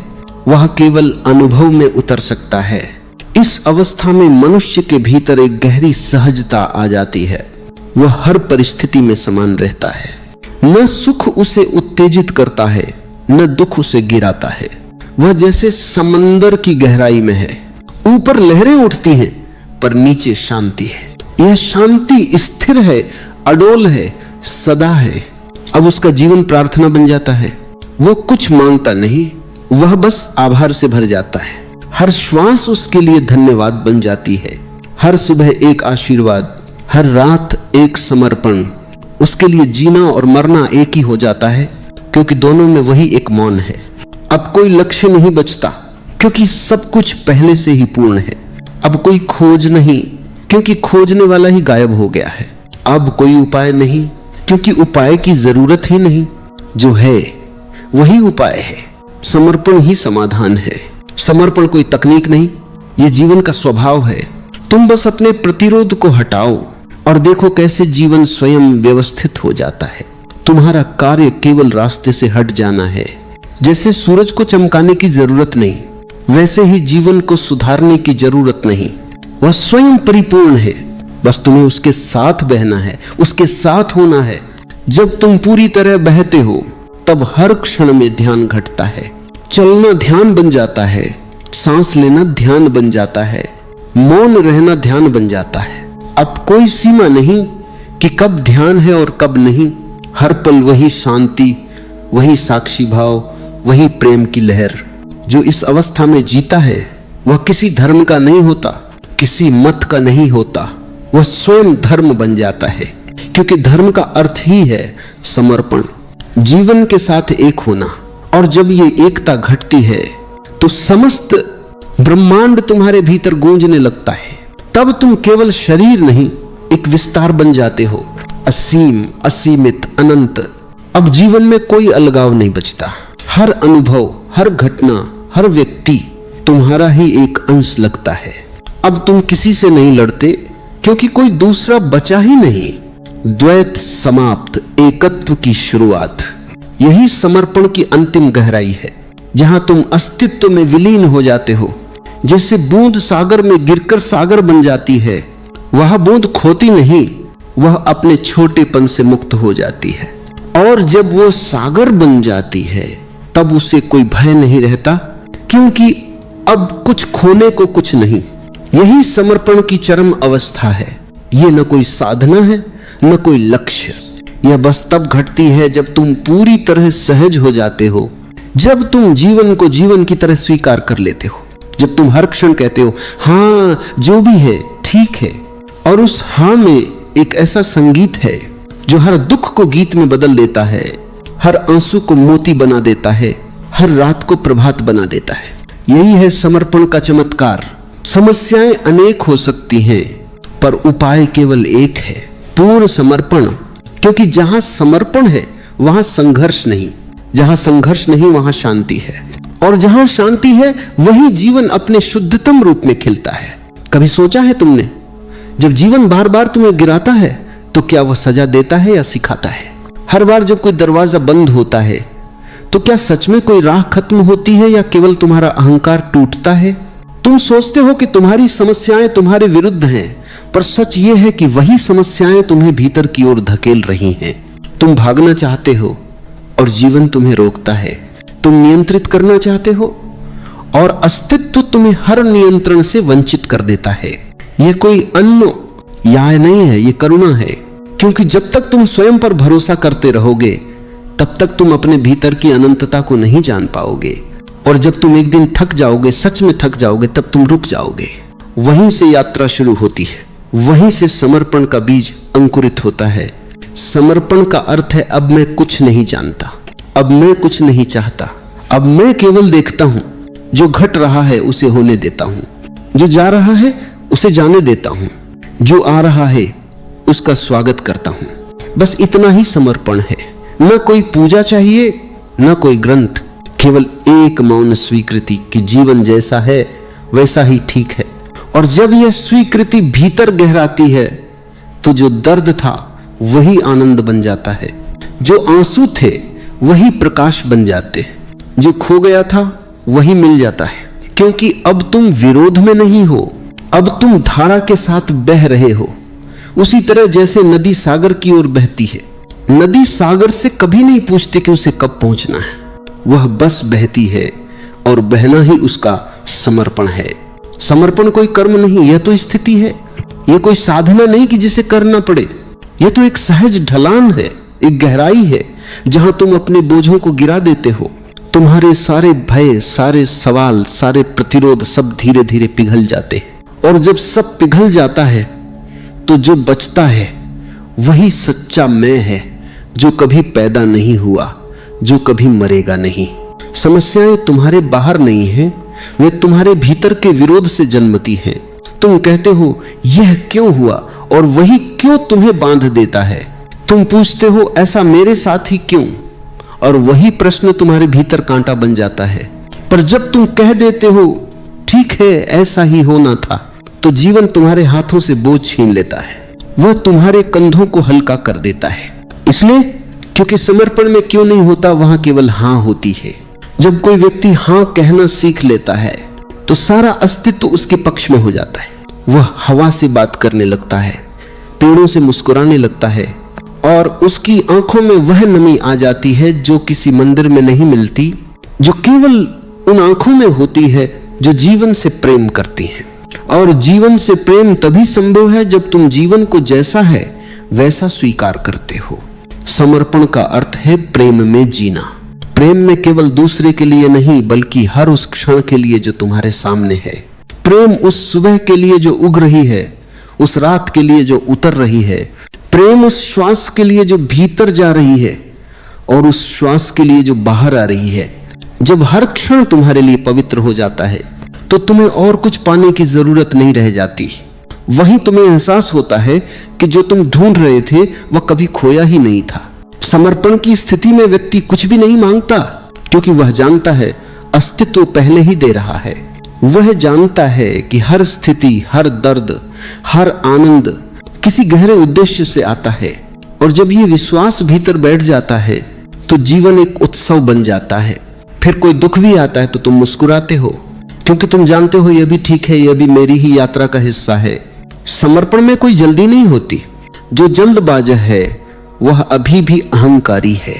वह केवल अनुभव में उतर सकता है। इस अवस्था में मनुष्य के भीतर एक गहरी सहजता आ जाती है। वह हर परिस्थिति में समान रहता है। न सुख उसे उत्तेजित करता है, न दुख उसे गिराता है। वह जैसे समंदर की गहराई में है। ऊपर लहरें उठती हैं पर नीचे शांति है। यह शांति स्थिर है, अडोल है, सदा है। अब उसका जीवन प्रार्थना बन जाता है। वो कुछ मांगता नहीं, वह बस आभार से भर जाता है। हर श्वास उसके लिए धन्यवाद बन जाती है। हर सुबह एक आशीर्वाद, हर रात एक समर्पण। उसके लिए जीना और मरना एक ही हो जाता है, क्योंकि दोनों में वही एक मौन है। अब कोई लक्ष्य नहीं बचता, क्योंकि सब कुछ पहले से ही पूर्ण है। अब कोई खोज नहीं, क्योंकि खोजने वाला ही गायब हो गया है। अब कोई उपाय नहीं, क्योंकि उपाय की जरूरत ही नहीं। जो है वही उपाय है। समर्पण ही समाधान है। समर्पण कोई तकनीक नहीं, ये जीवन का स्वभाव है। तुम बस अपने प्रतिरोध को हटाओ और देखो कैसे जीवन स्वयं व्यवस्थित हो जाता है। तुम्हारा कार्य केवल रास्ते से हट जाना है। जैसे सूरज को चमकाने की जरूरत नहीं, वैसे ही जीवन को सुधारने की जरूरत नहीं। वह स्वयं परिपूर्ण है, बस तुम्हें उसके साथ बहना है, उसके साथ होना है। जब तुम पूरी तरह बहते हो तब हर क्षण में ध्यान घटता है। चलना ध्यान बन जाता है, सांस लेना ध्यान बन जाता है, मौन रहना ध्यान बन जाता है। अब कोई सीमा नहीं कि कब ध्यान है और कब नहीं। हर पल वही शांति, वही साक्षी भाव, वही प्रेम की लहर। जो इस अवस्था में जीता है वह किसी धर्म का नहीं होता, किसी मत का नहीं होता। वह स्वयं धर्म बन जाता है, क्योंकि धर्म का अर्थ ही है समर्पण, जीवन के साथ एक होना। और जब ये एकता घटती है तो समस्त ब्रह्मांड तुम्हारे भीतर गूंजने लगता है। तब तुम केवल शरीर नहीं, एक एक विस्तार बन जाते हो, असीम, असीमित, अनंत। अब जीवन में कोई अलगाव नहीं बचता। हर अनुभव, हर घटना, हर व्यक्ति तुम्हारा ही एक अंश लगता है। अब तुम किसी से नहीं लड़ते क्योंकि कोई दूसरा बचा ही नहीं। द्वैत समाप्त, एकत्व की शुरुआत। यही समर्पण की अंतिम गहराई है, जहां तुम अस्तित्व में विलीन हो जाते हो। जैसे बूंद सागर में गिरकर सागर बन जाती है, वह बूंद खोती नहीं, वह अपने छोटेपन से मुक्त हो जाती है। और जब वो सागर बन जाती है तब उसे कोई भय नहीं रहता, क्योंकि अब कुछ खोने को कुछ नहीं। यही समर्पण की चरम अवस्था है। ये न कोई साधना है, न कोई लक्ष्य। यह बस तब घटती है जब तुम पूरी तरह सहज हो जाते हो, जब तुम जीवन को जीवन की तरह स्वीकार कर लेते हो, जब तुम हर क्षण कहते हो हाँ जो भी है ठीक है। और उस हाँ में एक ऐसा संगीत है जो हर दुख को गीत में बदल देता है, हर आंसू को मोती बना देता है, हर रात को प्रभात बना देता है। यही है समर्पण का चमत्कार। समस्याएं अनेक हो सकती हैं, पर उपाय केवल एक है, पूर्ण समर्पण। क्योंकि जहां समर्पण है वहां संघर्ष नहीं, जहां संघर्ष नहीं वहां शांति है, और जहां शांति है वही जीवन अपने शुद्धतम रूप में खिलता है। कभी सोचा है तुमने, जब जीवन बार बार तुम्हें गिराता है तो क्या वह सजा देता है या सिखाता है? हर बार जब कोई दरवाजा बंद होता है तो क्या सच में कोई राह खत्म होती है या केवल तुम्हारा अहंकार टूटता है? तुम सोचते हो कि तुम्हारी समस्याएं तुम्हारे विरुद्ध हैं, पर सच ये है कि वही समस्याएं तुम्हें भीतर की ओर धकेल रही हैं। तुम भागना चाहते हो और जीवन तुम्हें रोकता है। तुम नियंत्रित करना चाहते हो और अस्तित्व तुम्हें हर नियंत्रण से वंचित कर देता है। यह कोई अन्य याय नहीं है, यह करुणा है। क्योंकि जब तक तुम स्वयं पर भरोसा करते रहोगे तब तक तुम अपने भीतर की अनंतता को नहीं जान पाओगे, और जब तुम एक दिन थक जाओगे, सच में थक जाओगे, तब तुम रुक जाओगे। वहीं से यात्रा शुरू होती है, वहीं से समर्पण का बीज अंकुरित होता है। समर्पण का अर्थ है अब मैं कुछ नहीं जानता, अब मैं कुछ नहीं चाहता, अब मैं केवल देखता हूं। जो घट रहा है उसे होने देता हूं, जो जा रहा है उसे जाने देता हूं, जो आ रहा है उसका स्वागत करता हूं। बस इतना ही समर्पण है। न कोई पूजा चाहिए, न कोई ग्रंथ, केवल एक मौन स्वीकृति कि जीवन जैसा है वैसा ही ठीक है। और जब यह स्वीकृति भीतर गहराती है तो जो दर्द था वही आनंद बन जाता है, जो आंसू थे वही प्रकाश बन जाते हैं, जो खो गया था वही मिल जाता है। क्योंकि अब तुम विरोध में नहीं हो, अब तुम धारा के साथ बह रहे हो। उसी तरह जैसे नदी सागर की ओर बहती है, नदी सागर से कभी नहीं पूछती कि उसे कब पहुंचना है, वह बस बहती है, और बहना ही उसका समर्पण है। समर्पण कोई कर्म नहीं, यह तो स्थिति है। यह कोई साधना नहीं कि जिसे करना पड़े, यह तो एक सहज ढलान है, एक गहराई है जहां तुम अपने बोझों को गिरा देते हो। तुम्हारे सारे भय, सारे सवाल, सारे प्रतिरोध सब धीरे धीरे पिघल जाते हैं, और जब सब पिघल जाता है तो जो बचता है वही सच्चा मैं है, जो कभी पैदा नहीं हुआ, जो कभी मरेगा नहीं। समस्याएं तुम्हारे बाहर नहीं हैं, वे तुम्हारे भीतर के विरोध से जन्मती हैं। तुम कहते हो यह क्यों हुआ, और वही क्यों तुम्हें बांध देता है। तुम पूछते हो ऐसा मेरे साथ ही क्यों, और वही प्रश्न तुम्हारे भीतर कांटा बन जाता है। पर जब तुम कह देते हो ठीक है ऐसा ही होना था, तो जीवन तुम्हारे हाथों से बोझ छीन लेता है, वह तुम्हारे कंधों को हल्का कर देता है। इसलिए क्योंकि समर्पण में क्यों नहीं होता, वहां केवल हां होती है। जब कोई व्यक्ति हां कहना सीख लेता है तो सारा अस्तित्व उसके पक्ष में हो जाता है। वह हवा से बात करने लगता है, पेड़ों से मुस्कुराने लगता है, और उसकी आंखों में वह नमी आ जाती है जो किसी मंदिर में नहीं मिलती, जो केवल उन आंखों में होती है जो जीवन से प्रेम करती हैं। और जीवन से प्रेम तभी संभव है जब तुम जीवन को जैसा है वैसा स्वीकार करते हो। समर्पण का अर्थ है प्रेम में जीना। प्रेम में केवल दूसरे के लिए नहीं, बल्कि हर उस क्षण के लिए जो तुम्हारे सामने है। प्रेम उस सुबह के लिए जो उग रही है, उस रात के लिए जो उतर रही है। प्रेम उस श्वास के लिए जो भीतर जा रही है, और उस श्वास के लिए जो बाहर आ रही है। जब हर क्षण तुम्हारे लिए पवित्र हो जाता है तो तुम्हें और कुछ पाने की जरूरत नहीं रह जाती। वहीं तुम्हें एहसास होता है कि जो तुम ढूंढ रहे थे वह कभी खोया ही नहीं था। समर्पण की स्थिति में व्यक्ति कुछ भी नहीं मांगता, क्योंकि वह जानता है अस्तित्व पहले ही दे रहा है। वह जानता है कि हर स्थिति, हर दर्द, हर आनंद किसी गहरे उद्देश्य से आता है। और जब ये विश्वास भीतर बैठ जाता है तो जीवन एक उत्सव बन जाता है। फिर कोई दुख भी आता है तो तुम मुस्कुराते हो, क्योंकि तुम जानते हो यह भी ठीक है, यह भी मेरी ही यात्रा का हिस्सा है। समर्पण में कोई जल्दी नहीं होती। जो जल्दबाज है वह अभी भी अहंकारी है।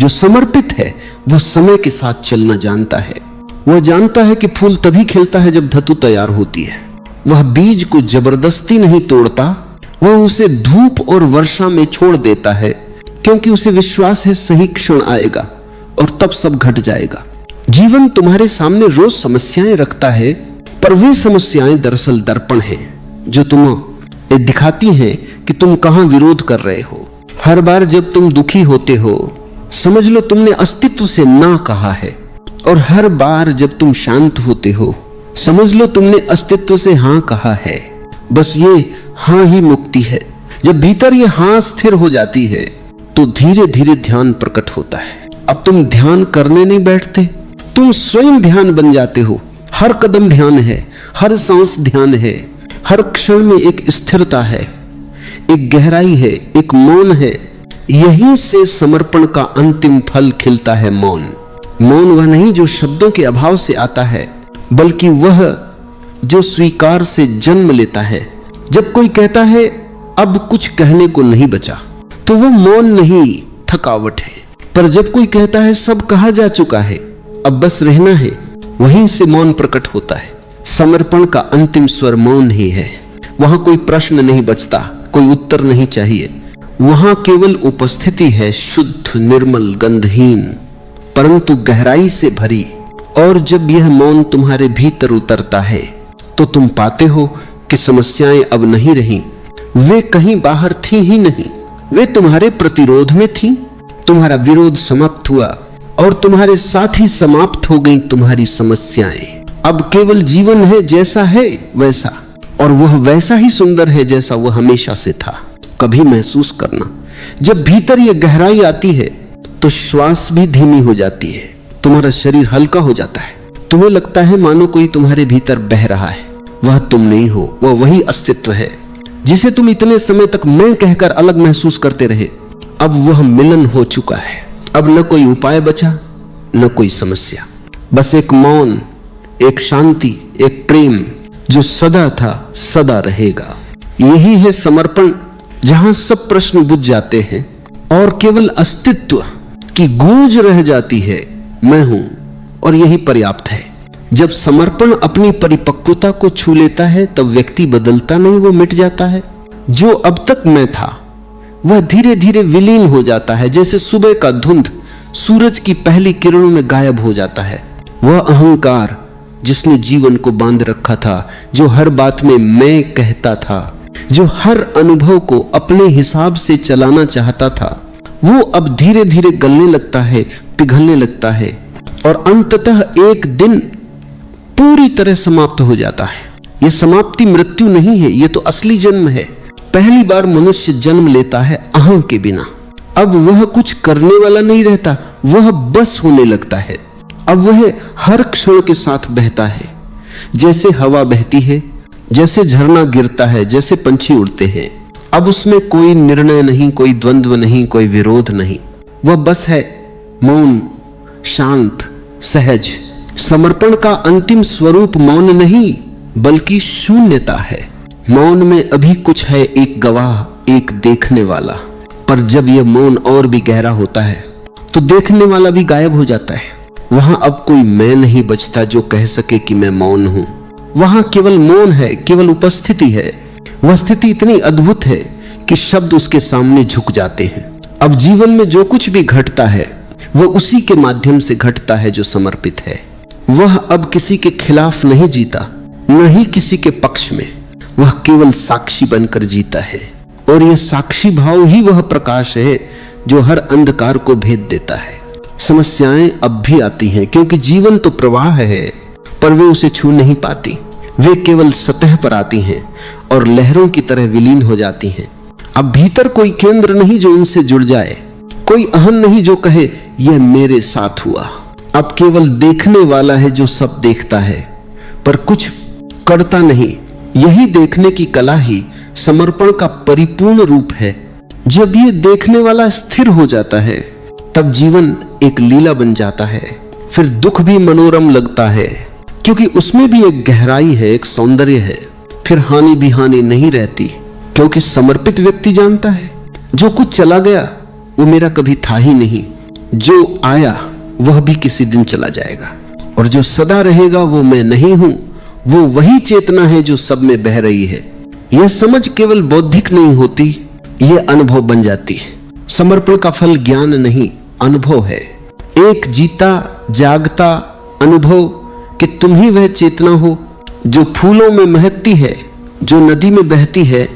जो समर्पित है वह समय के साथ चलना जानता है। वह जानता है कि फूल तभी खिलता है जब धतु तैयार होती है। वह बीज को जबरदस्ती नहीं तोड़ता, वह उसे धूप और वर्षा में छोड़ देता है, क्योंकि उसे विश्वास है सही क्षण आएगा और तब सब घट जाएगा। जीवन तुम्हारे सामने रोज समस्याएं रखता है, पर वे समस्याएं दरअसल दर्पण हैं जो तुम्हें दिखाती हैं कि तुम कहां विरोध कर रहे हो। हर बार जब तुम दुखी होते हो समझ लो तुमने अस्तित्व से ना कहा है, और हर बार जब तुम शांत होते हो समझ लो तुमने अस्तित्व से हां कहा है। बस ये हां ही मुक्ति है। जब भीतर ये हां स्थिर हो जाती है तो धीरे धीरे ध्यान प्रकट होता है। अब तुम ध्यान करने नहीं बैठते, तुम स्वयं ध्यान बन जाते हो। हर कदम ध्यान है, हर सांस ध्यान है, हर क्षण में एक स्थिरता है, एक गहराई है, एक मौन है। यहीं से समर्पण का अंतिम फल खिलता है, मौन। मौन वह नहीं जो शब्दों के अभाव से आता है, बल्कि वह जो स्वीकार से जन्म लेता है। जब कोई कहता है अब कुछ कहने को नहीं बचा, तो वह मौन नहीं, थकावट है। पर जब कोई कहता है सब कहा जा चुका है, अब बस रहना है, वहीं से मौन प्रकट होता है। समर्पण का अंतिम स्वर मौन ही है। वहां कोई प्रश्न नहीं बचता, कोई उत्तर नहीं चाहिए। वहां केवल उपस्थिति है, शुद्ध, निर्मल, गंधहीन, परंतु गहराई से भरी। और जब यह मौन तुम्हारे भीतर उतरता है तो तुम पाते हो कि समस्याएं अब नहीं रहीं। वे कहीं बाहर थी ही नहीं, वे तुम्हारे प्रतिरोध में थी। तुम्हारा विरोध समाप्त हुआ और तुम्हारे साथ ही समाप्त हो गई तुम्हारी समस्याएं। अब केवल जीवन है जैसा है वैसा, और वह वैसा ही सुंदर है जैसा वह हमेशा से था। कभी महसूस करना, जब भीतर यह गहराई आती है तो श्वास भी धीमी हो जाती है, तुम्हारा शरीर हल्का हो जाता है। तुम्हें लगता है मानो कोई तुम्हारे भीतर बह रहा है। वह तुम नहीं हो, वह वही अस्तित्व है जिसे तुम इतने समय तक मैं कहकर अलग महसूस करते रहे। अब वह मिलन हो चुका है। अब न कोई उपाय बचा, न कोई समस्या, बस एक मौन, एक शांति, एक प्रेम जो सदा था, सदा रहेगा। यही है समर्पण, जहां सब प्रश्न बुझ जाते हैं और केवल अस्तित्व की गूंज रह जाती है, मैं हूं, और यही पर्याप्त है। जब समर्पण अपनी परिपक्वता को छू लेता है तब व्यक्ति बदलता नहीं, वो मिट जाता है। जो अब तक मैं था वह धीरे धीरे विलीन हो जाता है, जैसे सुबह का धुंध सूरज की पहली किरणों में गायब हो जाता है। वह अहंकार जिसने जीवन को बांध रखा था, जो हर बात में मैं कहता था, जो हर अनुभव को अपने हिसाब से चलाना चाहता था, वो अब धीरे धीरे गलने लगता है, पिघलने लगता है, और अंततः एक दिन पूरी तरह समाप्त हो जाता है। यह समाप्ति मृत्यु नहीं है, यह तो असली जन्म है। पहली बार मनुष्य जन्म लेता है अहं के बिना। अब वह कुछ करने वाला नहीं रहता, वह बस होने लगता है। अब वह हर क्षण के साथ बहता है, जैसे हवा बहती है, जैसे झरना गिरता है, जैसे पंछी उड़ते हैं। अब उसमें कोई निर्णय नहीं, कोई द्वंद्व नहीं, कोई विरोध नहीं। वह बस है, मौन, शांत, सहज। समर्पण का अंतिम स्वरूप मौन नहीं बल्कि शून्यता है। मौन में अभी कुछ है, एक गवाह, एक देखने वाला। पर जब यह मौन और भी गहरा होता है तो देखने वाला भी गायब हो जाता है। वहां अब कोई मैं नहीं बचता जो कह सके कि मैं मौन हूं। वहां केवल मौन है, केवल उपस्थिति है। वह स्थिति इतनी अद्भुत है कि शब्द उसके सामने झुक जाते हैं। अब जीवन में जो कुछ भी घटता है वह उसी के माध्यम से घटता है जो समर्पित है। वह अब किसी के खिलाफ नहीं जीता, न ही किसी के पक्ष में। वह केवल साक्षी बनकर जीता है, और यह साक्षी भाव ही वह प्रकाश है जो हर अंधकार को भेद देता है। समस्याएं अब भी आती हैं, क्योंकि जीवन तो प्रवाह है, पर वे उसे छू नहीं पाती। वे केवल सतह पर आती हैं और लहरों की तरह विलीन हो जाती हैं। अब भीतर कोई केंद्र नहीं जो इनसे जुड़ जाए, कोई अहम नहीं जो कहे यह मेरे साथ हुआ। अब केवल देखने वाला है जो सब देखता है पर कुछ करता नहीं। यही देखने की कला ही समर्पण का परिपूर्ण रूप है। जब ये देखने वाला स्थिर हो जाता है तब जीवन एक लीला बन जाता है। फिर दुख भी मनोरम लगता है क्योंकि उसमें भी एक गहराई है, एक सौंदर्य है। फिर हानि भी हानि नहीं रहती क्योंकि समर्पित व्यक्ति जानता है जो कुछ चला गया वो मेरा कभी था ही नहीं, जो आया वह भी किसी दिन चला जाएगा, और जो सदा रहेगा वो मैं नहीं हूं, वो वही चेतना है जो सब में बह रही है। यह समझ केवल बौद्धिक नहीं होती, यह अनुभव बन जाती है। समर्पण का फल ज्ञान नहीं, अनुभव है। एक जीता जागता अनुभव कि तुम ही वह चेतना हो जो फूलों में महकती है, जो नदी में बहती है,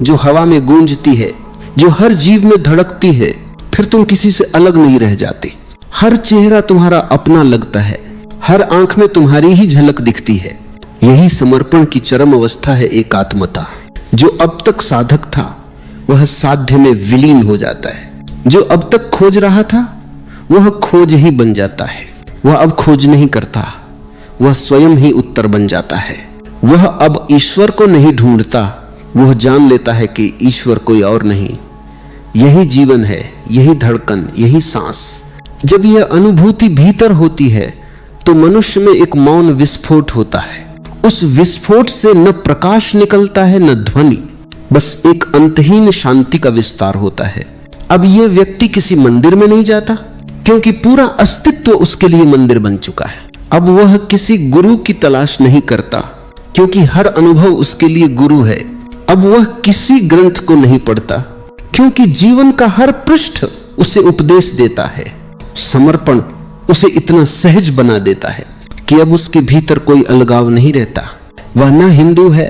जो हवा में गूंजती है, जो हर जीव में धड़कती है। फिर तुम किसी से अलग नहीं रह जाते। हर चेहरा तुम्हारा अपना लगता है, हर आंख में तुम्हारी ही झलक दिखती है। यही समर्पण की चरम अवस्था है, एकात्मता। जो अब तक साधक था वह साध्य में विलीन हो जाता है। जो अब तक खोज रहा था वह खोज ही बन जाता है। वह अब खोज नहीं करता, वह स्वयं ही उत्तर बन जाता है। वह अब ईश्वर को नहीं ढूंढता, वह जान लेता है कि ईश्वर कोई और नहीं। यही जीवन है, यही धड़कन, यही सांस। जब यह अनुभूति भीतर होती है तो मनुष्य में एक मौन विस्फोट होता है। उस विस्फोट से न प्रकाश निकलता है न ध्वनि, बस एक अंतहीन शांति का विस्तार होता है। अब यह व्यक्ति किसी मंदिर में नहीं जाता क्योंकि पूरा अस्तित्व उसके लिए मंदिर बन चुका है। अब वह किसी गुरु की तलाश नहीं करता क्योंकि हर अनुभव उसके लिए गुरु है। अब वह किसी ग्रंथ को नहीं पढ़ता क्योंकि जीवन का हर पृष्ठ उसे उपदेश देता है। समर्पण उसे इतना सहज बना देता है कि अब उसके भीतर कोई अलगाव नहीं रहता। वह न हिंदू है,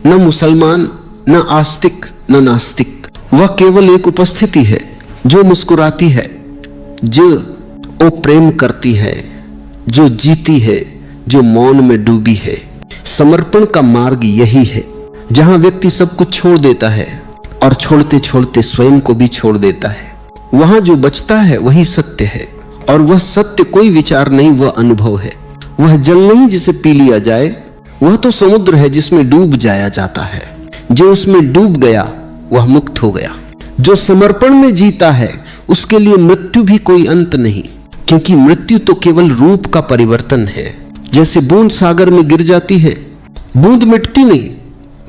न मुसलमान, न आस्तिक, न नास्तिक। वह केवल एक उपस्थिति है जो मुस्कुराती है, जो प्रेम करती है, जो जीती है, जो मौन में डूबी है। समर्पण का मार्ग यही है जहां व्यक्ति सब कुछ छोड़ देता है और छोड़ते छोड़ते स्वयं को भी छोड़ देता है। वहां जो बचता है वही सत्य है, और वह सत्य कोई विचार नहीं, वह अनुभव है। वह जल नहीं जिसे पी लिया जाए, वह तो समुद्र है जिसमें डूब जाया जाता है। जो उसमें डूब गया वह मुक्त हो गया। जो समर्पण में जीता है उसके लिए मृत्यु भी कोई अंत नहीं, क्योंकि मृत्यु तो केवल रूप का परिवर्तन है। जैसे बूंद सागर में गिर जाती है, बूंद मिटती नहीं,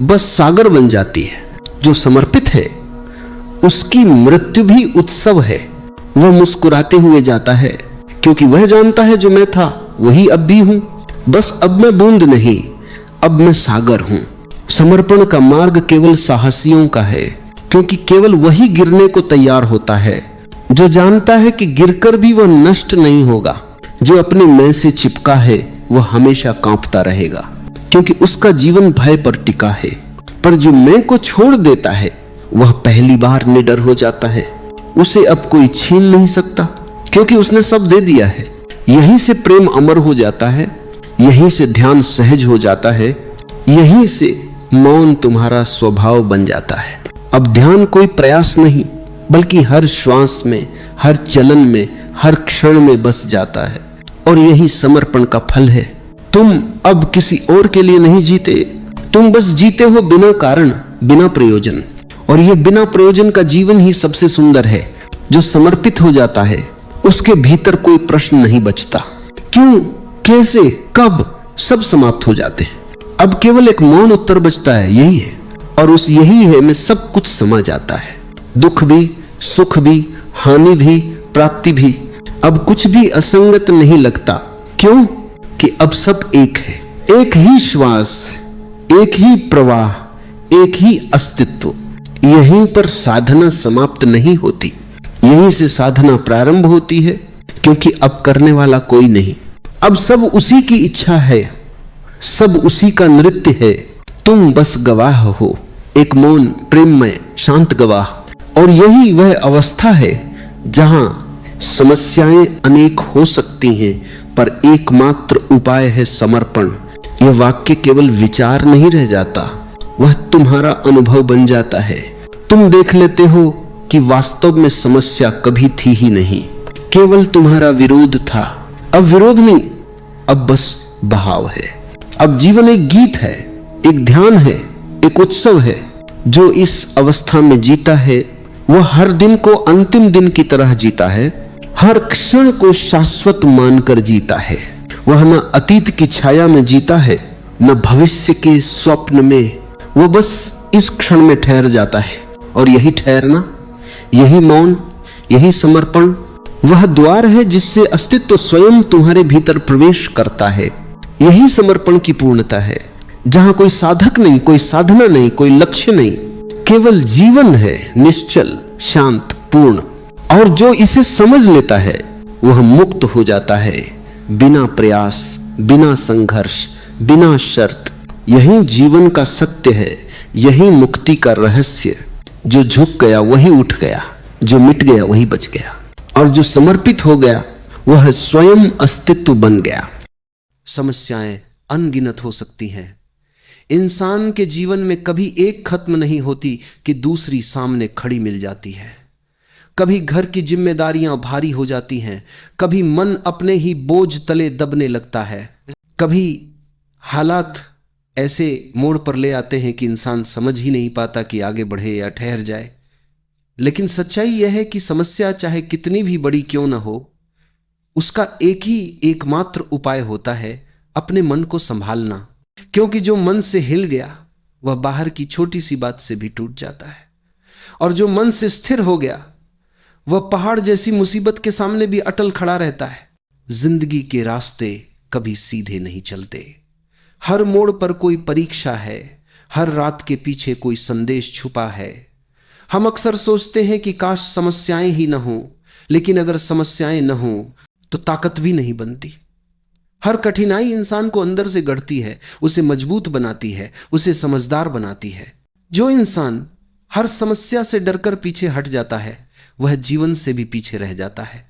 बस सागर बन जाती है। जो समर्पित है उसकी मृत्यु भी उत्सव है। वह मुस्कुराते हुए जाता है क्योंकि वह जानता है जो मैं था वही अब भी हूं, बस अब मैं बूंद नहीं, अब मैं सागर हूं। समर्पण का मार्ग केवल साहसियों का है, क्योंकि केवल वही गिरने को तैयार होता है जो जानता है कि गिरकर भी वह नष्ट नहीं होगा। जो अपने मैं से चिपका है वह हमेशा कांपता रहेगा, क्योंकि उसका जीवन भय पर टिका है। पर जो मैं को छोड़ देता है वह पहली बार निडर हो जाता है। उसे अब कोई छीन नहीं सकता, क्योंकि उसने सब दे दिया है। यहीं से प्रेम अमर हो जाता है, यहीं से ध्यान सहज हो जाता है, यहीं से मौन तुम्हारा स्वभाव बन जाता है। अब ध्यान कोई प्रयास नहीं, बल्कि हर श्वास में, हर चलन में, हर क्षण में बस जाता है। और यही समर्पण का फल है। तुम अब किसी और के लिए नहीं जीते, तुम बस जीते हो बिना कारण, बिना प्रयोजन। और यह बिना प्रयोजन का जीवन ही सबसे सुंदर है। जो समर्पित हो जाता है उसके भीतर कोई प्रश्न नहीं बचता। क्यों, कैसे, कब, सब समाप्त हो जाते हैं। अब केवल एक मौन उत्तर बचता है, यही है। और उस यही है में सब कुछ समा जाता है। दुख भी, सुख भी, हानि भी, प्राप्ति भी। अब कुछ भी असंगत नहीं लगता। क्यों? कि अब सब एक है। एक ही श्वास, एक ही प्रवाह, एक ही अस्तित्व। यहीं पर साधना समाप्त नहीं होती, यहीं से साधना प्रारंभ होती है, क्योंकि अब करने वाला कोई नहीं। अब सब उसी की इच्छा है, सब उसी का नृत्य है। तुम बस गवाह हो, एक मौन, प्रेममय, शांत गवाह। और यही वह अवस्था है जहां समस्याएं अनेक हो सकती हैं, पर एकमात्र उपाय है समर्पण। यह वाक्य केवल विचार नहीं रह जाता, वह तुम्हारा अनुभव बन जाता है। तुम देख लेते हो कि वास्तव में समस्या कभी थी ही नहीं, केवल तुम्हारा विरोध था। अब विरोध नहीं, अब बस बहाव है। अब जीवन एक गीत है, एक ध्यान है, एक उत्सव है। जो इस अवस्था में जीता है वह हर दिन को अंतिम दिन की तरह जीता है, हर क्षण को शाश्वत मानकर जीता है। वह न अतीत की छाया में जीता है, न भविष्य के स्वप्न में। वह बस इस क्षण में ठहर जाता है। और यही ठहरना, यही मौन, यही समर्पण वह द्वार है जिससे अस्तित्व स्वयं तुम्हारे भीतर प्रवेश करता है। यही समर्पण की पूर्णता है, जहां कोई साधक नहीं, कोई साधना नहीं, कोई लक्ष्य नहीं, केवल जीवन है, निश्चल, शांत, पूर्ण। और जो इसे समझ लेता है वह मुक्त हो जाता है, बिना प्रयास, बिना संघर्ष, बिना शर्त। यही जीवन का सत्य है, यही मुक्ति का रहस्य। जो झुक गया वही उठ गया, जो मिट गया वही बच गया, और जो समर्पित हो गया वह स्वयं अस्तित्व बन गया। समस्याएं अनगिनत हो सकती हैं। इंसान के जीवन में कभी एक खत्म नहीं होती कि दूसरी सामने खड़ी मिल जाती है। कभी घर की जिम्मेदारियां भारी हो जाती हैं, कभी मन अपने ही बोझ तले दबने लगता है, कभी हालात ऐसे मोड़ पर ले आते हैं कि इंसान समझ ही नहीं पाता कि आगे बढ़े या ठहर जाए। लेकिन सच्चाई यह है कि समस्या चाहे कितनी भी बड़ी क्यों न हो, उसका एक ही एकमात्र उपाय होता है, अपने मन को संभालना। क्योंकि जो मन से हिल गया वह बाहर की छोटी सी बात से भी टूट जाता है, और जो मन से स्थिर हो गया वह पहाड़ जैसी मुसीबत के सामने भी अटल खड़ा रहता है। जिंदगी के रास्ते कभी सीधे नहीं चलते। हर मोड़ पर कोई परीक्षा है, हर रात के पीछे कोई संदेश छुपा है। हम अक्सर सोचते हैं कि काश समस्याएं ही न हो, लेकिन अगर समस्याएं न हो तो ताकत भी नहीं बनती। हर कठिनाई इंसान को अंदर से गढ़ती है, उसे मजबूत बनाती है, उसे समझदार बनाती है। जो इंसान हर समस्या से डरकर पीछे हट जाता है वह जीवन से भी पीछे रह जाता है।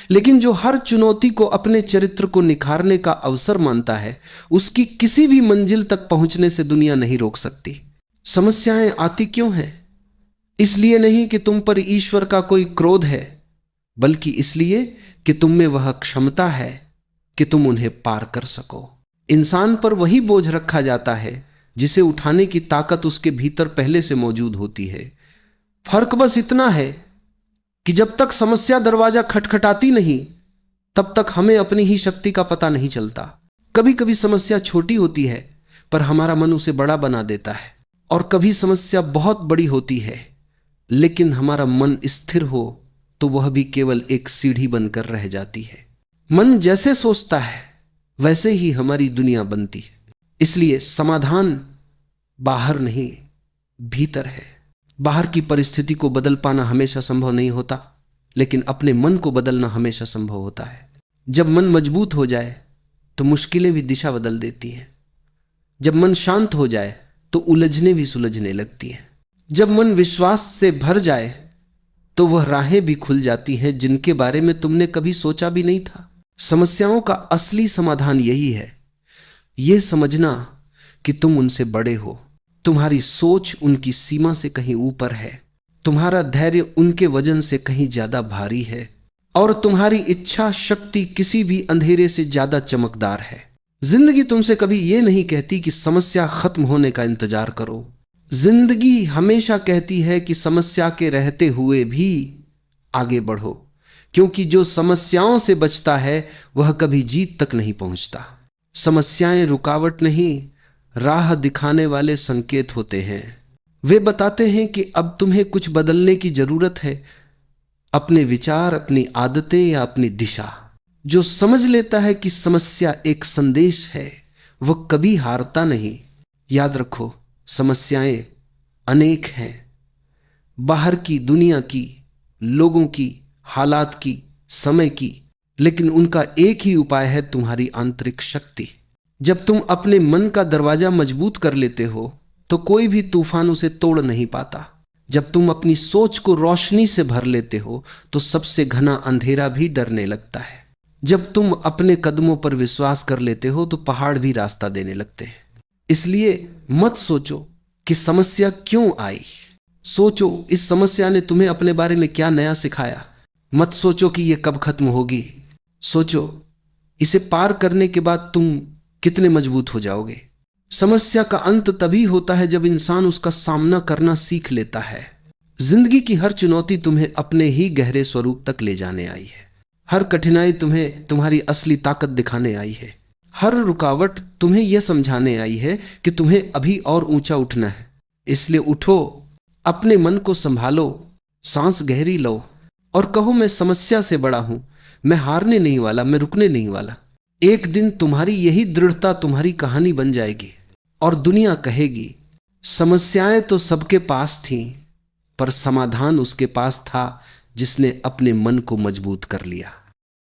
लेकिन जो हर चुनौती को अपने चरित्र को निखारने का अवसर मानता है, उसकी किसी भी मंजिल तक पहुंचने से दुनिया नहीं रोक सकती। समस्याएं आती क्यों हैं? इसलिए नहीं कि तुम पर ईश्वर का कोई क्रोध है, बल्कि इसलिए कि तुम में वह क्षमता है कि तुम उन्हें पार कर सको। इंसान पर वही बोझ रखा जाता है जिसे उठाने की ताकत उसके भीतर पहले से मौजूद होती है। फर्क बस इतना है कि जब तक समस्या दरवाजा खटखटाती नहीं, तब तक हमें अपनी ही शक्ति का पता नहीं चलता। कभी कभी समस्या छोटी होती है पर हमारा मन उसे बड़ा बना देता है, और कभी समस्या बहुत बड़ी होती है लेकिन हमारा मन स्थिर हो तो वह भी केवल एक सीढ़ी बनकर रह जाती है। मन जैसे सोचता है वैसे ही हमारी दुनिया बनती है। इसलिए समाधान बाहर नहीं, भीतर है। बाहर की परिस्थिति को बदल पाना हमेशा संभव नहीं होता, लेकिन अपने मन को बदलना हमेशा संभव होता है। जब मन मजबूत हो जाए तो मुश्किलें भी दिशा बदल देती हैं। जब मन शांत हो जाए तो उलझने भी सुलझने लगती हैं। जब मन विश्वास से भर जाए तो वह राहें भी खुल जाती हैं जिनके बारे में तुमने कभी सोचा भी नहीं था। समस्याओं का असली समाधान यही है, यह समझना कि तुम उनसे बड़े हो, तुम्हारी सोच उनकी सीमा से कहीं ऊपर है, तुम्हारा धैर्य उनके वजन से कहीं ज्यादा भारी है, और तुम्हारी इच्छा शक्ति किसी भी अंधेरे से ज्यादा चमकदार है। जिंदगी तुमसे कभी यह नहीं कहती कि समस्या खत्म होने का इंतजार करो। जिंदगी हमेशा कहती है कि समस्या के रहते हुए भी आगे बढ़ो, क्योंकि जो समस्याओं से बचता है वह कभी जीत तक नहीं पहुंचता। समस्याएं रुकावट नहीं, राह दिखाने वाले संकेत होते हैं। वे बताते हैं कि अब तुम्हें कुछ बदलने की जरूरत है, अपने विचार, अपनी आदतें या अपनी दिशा। जो समझ लेता है कि समस्या एक संदेश है वह कभी हारता नहीं। याद रखो, समस्याएं अनेक हैं, बाहर की, दुनिया की, लोगों की, हालात की, समय की, लेकिन उनका एक ही उपाय है, तुम्हारी आंतरिक शक्ति। जब तुम अपने मन का दरवाजा मजबूत कर लेते हो तो कोई भी तूफान उसे तोड़ नहीं पाता। जब तुम अपनी सोच को रोशनी से भर लेते हो तो सबसे घना अंधेरा भी डरने लगता है। जब तुम अपने कदमों पर विश्वास कर लेते हो तो पहाड़ भी रास्ता देने लगते हैं। इसलिए मत सोचो कि समस्या क्यों आई। सोचो इस समस्या ने तुम्हें अपने बारे में क्या नया सिखाया। मत सोचो कि यह कब खत्म होगी। सोचो इसे पार करने के बाद तुम कितने मजबूत हो जाओगे। समस्या का अंत तभी होता है जब इंसान उसका सामना करना सीख लेता है। जिंदगी की हर चुनौती तुम्हें अपने ही गहरे स्वरूप तक ले जाने आई है। हर कठिनाई तुम्हें तुम्हारी असली ताकत दिखाने आई है। हर रुकावट तुम्हें यह समझाने आई है कि तुम्हें अभी और ऊंचा उठना है। इसलिए उठो, अपने मन को संभालो, सांस गहरी लो और कहो मैं समस्या से बड़ा हूं, मैं हारने नहीं वाला, मैं रुकने नहीं वाला। एक दिन तुम्हारी यही दृढ़ता तुम्हारी कहानी बन जाएगी और दुनिया कहेगी समस्याएं तो सबके पास थीं, पर समाधान उसके पास था जिसने अपने मन को मजबूत कर लिया।